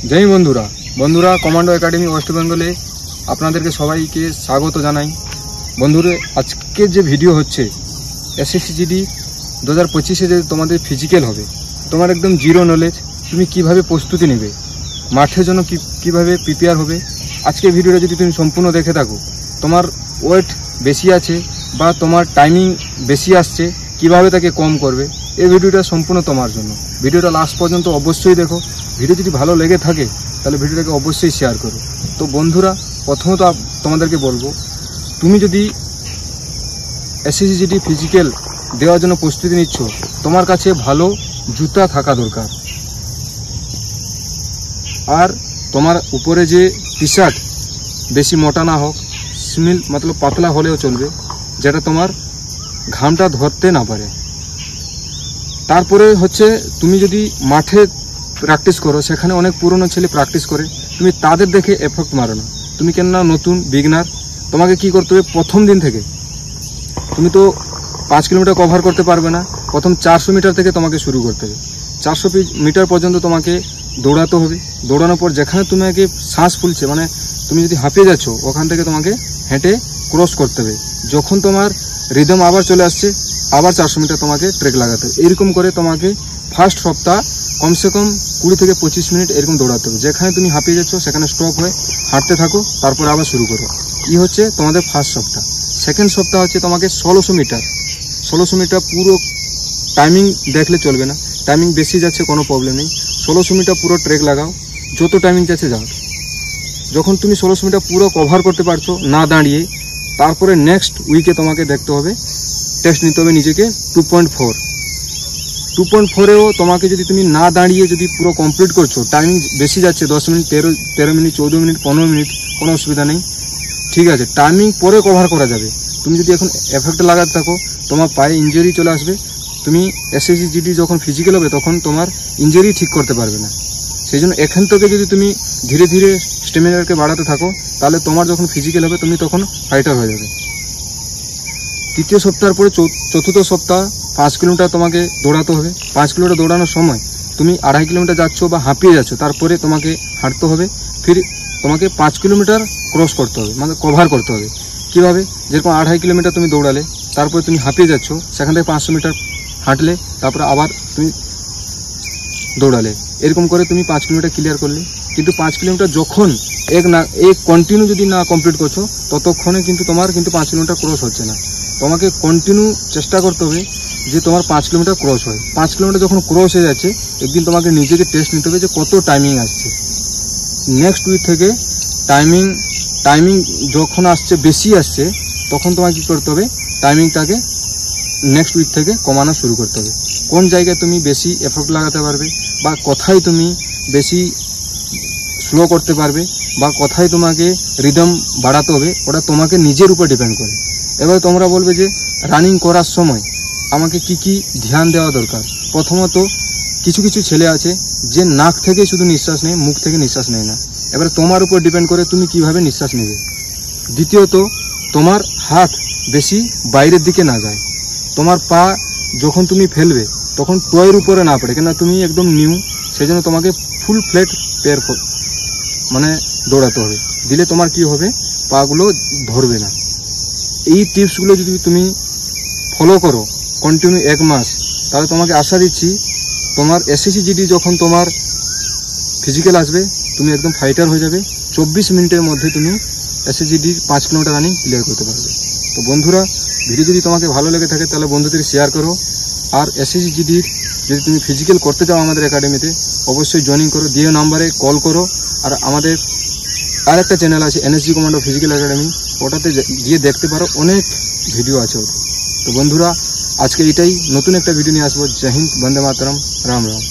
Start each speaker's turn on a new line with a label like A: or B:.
A: जय बंधुरा बंधुरा कमांडो एकाडेमी वेस्ट बेंगले आपनादेरके सबाइके स्वागत जानाई। बंधुरे आज के जे भिडियो होच्छे एसएससी जीडी 2025 जे तोमादेर फिजिकल होबे, तोमार एकदम जिरो नलेज, तुमी किभाबे प्रस्तुति नेबे, माठेर जोन्नो किभाबे प्रिपेयार होबे। आज के भिडियोटा यदि तुमी सम्पूर्ण देखे थाको, तोमार वेट बेशी आछे बा तोमार टाइमिंग बेशी आसछे, किभाबे ताके कम करबे, এই ভিডিওটা সম্পূর্ণ তোমার জন্য। ভিডিওটা লাস্ট পর্যন্ত অবশ্যই দেখো। ভিডিও যদি ভালো লেগে থাকে তাহলে ভিডিওটাকে অবশ্যই শেয়ার করো। তো বন্ধুরা, প্রথমত তোমাদেরকে বলবো, তুমি যদি এসএসসি জিডি ফিজিক্যাল দেওয়ার জন্য প্রস্তুতি নিচ্ছ, তোমার কাছে ভালো জুতা থাকা দরকার। আর তোমার উপরে যে টি শার্ট বেশি মোটা না হোক, স্মিল মতলব পাতলা হলেও চলবে, যেটা তোমার ঘামটা ধরতে না পারে। তারপরে হচ্ছে তুমি যদি মাঠে প্র্যাকটিস করো, সেখানে অনেক পুরনো ছেলে প্র্যাকটিস করে, তুমি তাদের দেখে এফেক্ট মারো না। তুমি কেন না নতুন বিগনার, তোমাকে কি করতে হবে, প্রথম দিন থেকে তুমি তো 5 কিলোমিটার কভার করতে পারবে না, প্রথম 400 মিটার থেকে তোমাকে শুরু করতে হবে। 400 মিটার পর্যন্ত তোমাকে দৌড়াতে হবে। দৌড়ানোর পর যেখানে তোমাকে শ্বাস ফুলছে, মানে তুমি যদি হাঁপিয়ে যাচ্ছ, ওখান থেকে তোমাকে হেঁটে ক্রস করতে হবে। যখন তোমার রিদম আবার চলে আসছে, আবার 400 মিটার তোমাকে ট্রেক লাগাতে হবে। এরকম করে তোমাকে ফার্স্ট সপ্তাহ কমসে কম 20 থেকে 25 মিনিট এরকম দৌড়াতে হবে। যেখানে তুমি হাঁপিয়ে যাচ্ছ সেখানে স্টপ হয়ে হাঁটতে থাকো, তারপরে আবার শুরু করো। এই হচ্ছে তোমাদের ফার্স্ট সপ্তাহ। সেকেন্ড সপ্তাহ হচ্ছে তোমাকে 1600 মিটার। 1600 মিটার পুরো টাইমিং দেখলে চলবে না, টাইমিং বেশি যাচ্ছে কোনো প্রবলেম নেই। 1600 মিটার পুরো ট্রেক লাগাও, যত টাইমিং যাচ্ছে যাও। যখন তুমি 1600 মিটার পুরো কভার করতে পারছো না দাঁড়িয়ে, তারপরে নেক্সট উইকে তোমাকে দেখতে হবে, টেস্ট নিতে হবে নিজেকে 2.4এও তোমাকে যদি তুমি না দাঁড়িয়ে যদি পুরো কমপ্লিট করছো, টাইমিং বেশি যাচ্ছে 10 মিনিট, 13 মিনিট, 14 মিনিট, 15 মিনিট, কোনো অসুবিধা নেই, ঠিক আছে। টাইমিং পরে কভার করা যাবে। তুমি যদি এখন এফেক্ট লাগাতে থাকো, তোমার পায়ে ইঞ্জুরি চলে আসবে। তুমি এসএসসি জিডি যখন ফিজিক্যাল হবে তখন তোমার ইঞ্জুরি ঠিক করতে পারবে না। সেই জন্য এখান থেকে যদি তুমি ধীরে ধীরে স্টেমিনাকে বাড়াতে থাকো, তাহলে তোমার যখন ফিজিক্যাল হবে তুমি তখন ফাইটার হয়ে যাবে। তৃতীয় সপ্তাহের পরে চতুর্থ সপ্তাহ 5 কিলোমিটার তোমাকে দৌড়াতে হবে। 5 কিলোমিটার দৌড়ানোর সময় তুমি 2.5 কিলোমিটার যাচ্ছ বা হাঁপিয়ে যাচ্ছ, তারপরে তোমাকে হাঁটতে হবে। ফির তোমাকে 5 কিলোমিটার ক্রস করতে হবে, মানে কভার করতে হবে। কীভাবে? যেরকম 2.5 কিলোমিটার তুমি দৌড়ালে, তারপরে তুমি হাঁপিয়ে যাচ্ছ, সেখান থেকে 500 মিটার হাঁটলে, তারপরে আবার তুমি দৌড়ালে, এরকম করে তুমি 5 কিলোমিটার ক্লিয়ার করলে। কিন্তু 5 কিলোমিটার যখন এক কন্টিনিউ যদি না কমপ্লিট করছো, ততক্ষণে কিন্তু তোমার কিন্তু 5 কিলোমিটার ক্রস হচ্ছে না। তোমাকে কন্টিনিউ চেষ্টা করতে হবে যে তোমার 5 কিলোমিটার ক্রস হয়। 5 কিলোমিটার যখন ক্রস হয়ে যাচ্ছে, একদিন তোমাকে নিজেকে টেস্ট নিতে হবে যে কত টাইমিং আসছে। নেক্সট উইক থেকে টাইমিং যখন আসছে, বেশি আসছে, তখন তোমাকে কী করতে হবে, টাইমিংটাকে নেক্সট উইক থেকে কমানো শুরু করতে হবে। কোন জায়গায় তুমি বেশি এফোর্ট লাগাতে পারবে, বা কোথায় তুমি বেশি স্লো করতে পারবে, বা কোথায় তোমাকে রিদম বাড়াতে হবে, ওটা তোমাকে নিজের উপর ডিপেন্ড করে। এবার তোমরা বলবে যে রানিং করার সময় আমাকে কি কি ধ্যান দেওয়া দরকার। প্রথমত, কিছু কিছু ছেলে আছে যে নাক থেকে শুধু নিঃশ্বাস নেয়, মুখ থেকে নিঃশ্বাস নেয় না। এবারে তোমার উপর ডিপেন্ড করে তুমি কিভাবে নিঃশ্বাস নেবে। দ্বিতীয়ত, তোমার হাত বেশি বাইরের দিকে না যায়। তোমার পা যখন তুমি ফেলবে তখন টয়ের উপরে না পড়ে, কেননা তুমি একদম নিউ, সেই জন্য তোমাকে ফুল ফ্ল্যাট পেয়ার মানে দৌড়াতে হবে। দিলে তোমার কি হবে, পাগুলো ধরবে না। এই টিপসগুলো যদি তুমি ফলো করো কন্টিনিউ 1 মাস, তাহলে তোমাকে আশা দিচ্ছি তোমার এসএসসি জিডি যখন তোমার ফিজিক্যাল আসবে, তুমি একদম ফাইটার হয়ে যাবে। 24 মিনিটের মধ্যে তুমি এসএসসি জিডির 5 কিলোমিটার রানিং ক্লিয়ার করতে পারবে। তো বন্ধুরা, ভিডিও যদি তোমাকে ভালো লেগে থাকে তাহলে বন্ধুদের শেয়ার করো। আর এসএসসি জিডির যদি তুমি ফিজিক্যাল করতে চাও আমাদের একাডেমিতে, অবশ্যই জয়েনিং করো, দিয়ে নাম্বারে কল করো। আর আমাদের আর একটা চ্যানেল আছে এনএসজি কমান্ডো ফিজিক্যাল একাডেমি, ওটাতে গিয়ে দেখতে পারো, অনেক ভিডিও আছে ওতে। তো বন্ধুরা, আজকে এটাই, নতুন একটা ভিডিও নিয়ে আসবো। জয় হিন্দ, বন্দে মাতরম, রাম রাম।